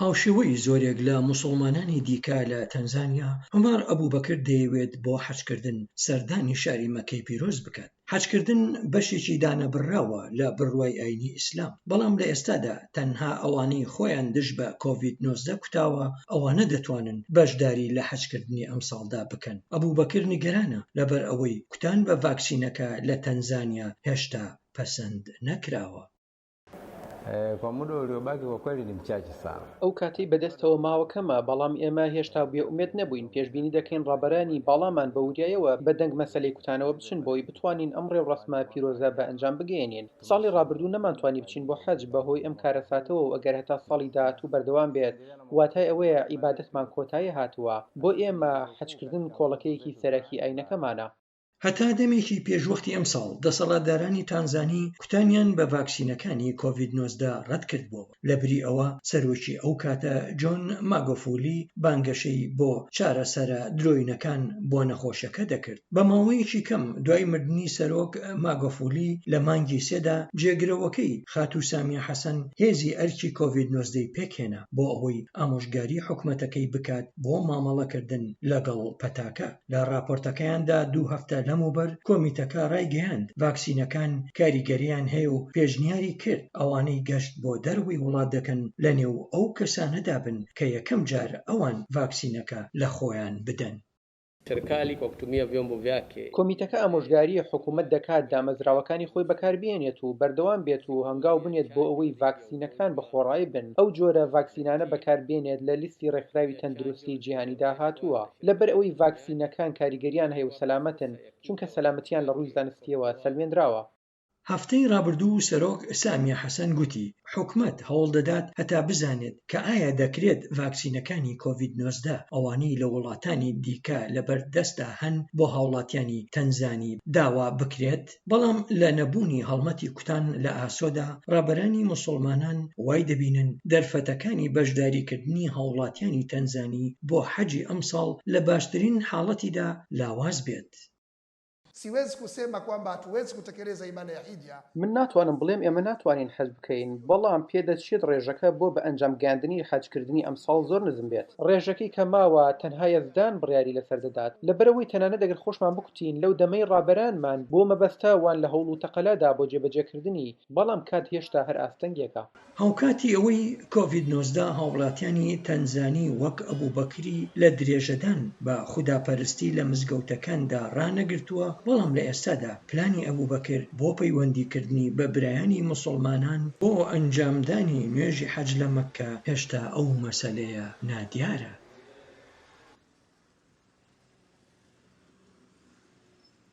هاوشێوەی زۆرێک لە موسڵمانانی دیکە لە تەنزانیا عومەر ئەبوبەکر دەیەوێت بۆ حەجکردن سەردانی شاری مەککەی پیرۆز بکات. حەجکردن بەشێکی دانەبڕراوە لە بڕوای ئاینی ئیسلام، بەڵام لە ئێستادا تەنها ئەوانەی خۆیان دژ بە کۆڤید-19 کوتاوە ئەوانە دەتوانن بەشداری لە حەجکردنی ئەم ساڵدا بکەن. ئەبوبەکر نیگەرانە لەبەر ئەوەی کوتان بە ڤاکسینەکە لە تەنزانیا هێشتا پەسەند نەکراوە. Kwa muda uliobaki kwa kweli ni mchache sana. ئەو کاتی بەدەستەوە ماوەکەمە، بەڵام ئێمە هێشتا بێئومێد نەبووین. پێشبینی دەکەین ڕابەرانی باڵامان بە وریایەوە بە دەنگ مەسەلەی کوتانەوە بچن بۆی بتوانین ئەم ڕێوڕەسمە پیرۆزە بە ئەنجام بگەێنین. ساڵی ڕابردوو نەمانتوانی بچین بۆ حەج بەهۆی ئەم کارەساتەوە و ئەگەر هەتا ساڵی داهاتوو بەردەوام بێت واتای ئەوەیە عیبادەتمان کۆتایی هاتووە. بۆ ئێمە حەجکردن کۆڵەکەیەکی سەرەکی ئاینەکەمانە. هەتا دەمێکی پێشوەختی ئەم ساڵ دەسەڵاتدارانی تانزانی کوتانیان بە ڤاکسینەکانی کۆڤید-19 ڕەت کردبووە. لەبری ئەوە سەرۆکی ئەو کاتە جۆن ماگۆفولی بانگەشەی بۆ چارەسەرە درۆینەکان بۆ نەخۆشەکە دەکرد. بە ماوەیەکی کەم دوای مردنی سەرۆک ماگۆفولی لە مانگی سێدا جێگرەوەکەی خاتو سامیە حەسەن هێزی ئەرکی کۆڤید-19 پێکهێنا بۆ ئەوەی ئامۆژگاری حکومەتەکەی بکات بۆ مامەڵەکردن لەگەڵ پەتاکە. لە راپۆرتەکەیاندا 2 هەفتە لەموبەر کۆمیتەکە ڕایگەیاند ڤاکسینەکان کاریگەریان هەیە و پێشنیاری کرد ئەوانەی گەشت بۆ دەروی وڵات دەکەن لەنێو ئەو کەسانەدا بن کە یەکەم جار ئەوان ڤاکسینەکە لە خۆیان بدەن. کۆمیتەکە ئامۆژگاری حکوومەت دەکات دامەزراوەکانی خۆی بەکاربێنێت و بەردەوام بێت و هەنگاو بنێت بۆ ئەوەی ڤاکسینەکان بەخۆڕایی بن. ئەو جۆرە ڤاکسینانە بەکاربێنێت لە لیستی ڕێکخراوی تەندروستی جیهانیدا هاتووە. لەبەر ئەوەی ڤاکسینەکان کاریگەریان هەیە و سەلامەتن، چونکە سەلامەتیان لە ڕووی زانستیەوە سەلمێنراوە. هەفتەی ڕابردوو سەرۆک سامیە حەسەن گوتی حکومەت هەوڵ دەدات هەتا بزانێت کە ئایا دەکرێت ڤاکسینەکانی کۆڤید-19 ئەوانەی لە وڵاتانی دیکە لەبەردەستدا هەن بۆ هاوڵاتیانی تەنزانی داوا بکرێت. بەڵام لە نەبوونی هەڵمەتی کوتان لە ئاسۆدا ڕابەرانی موسڵمانان وای دەبینن دەرفەتەکانی بەشداریکردنی هاوڵاتیانی تەنزانی بۆ حەجی ئەم ساڵ لە باشترین حاڵەتیدا لاواز بێت. من ناتوانم بڵێم ئێمە ناتوانین حەج بکەین، بەڵام پێدەچێت ڕێژەکە بۆ بە ئەنجامگاندنی حەجکردنی ئەم ساڵ زۆر نزم بێت. ڕێژەکەی کە ماوە تەنها یەزدان بڕیاری لەسەر دەدات. لەبەرەوەی تەنانەت دەگەر خۆشمان بکوتین لەو دەمەی ڕابەرانمان بۆ مەبەستە وان لە هەوڵ و تەقەلادا بۆ جێبەجێکردنی، بەڵام کات هێشتا هەر ئاستەنگێکە. هاوکاتی ئەوەی کۆڤید-19 هاوڵاتیانی تەنزانی وەک ئەبوبەکری لە درێژەدان بە خوداپەرستی لە مزگەوتەکاندا ڕانەگرتووە، بەڵام لە ئێستادا پلانی ئەبوبەکر بۆ پەیوەندیکردنی بە برایانی موسڵمانان بۆ ئەنجامدانی نوێژی حەج لە مەککە هێشتا ئەو مەسەلەیە نادیارە.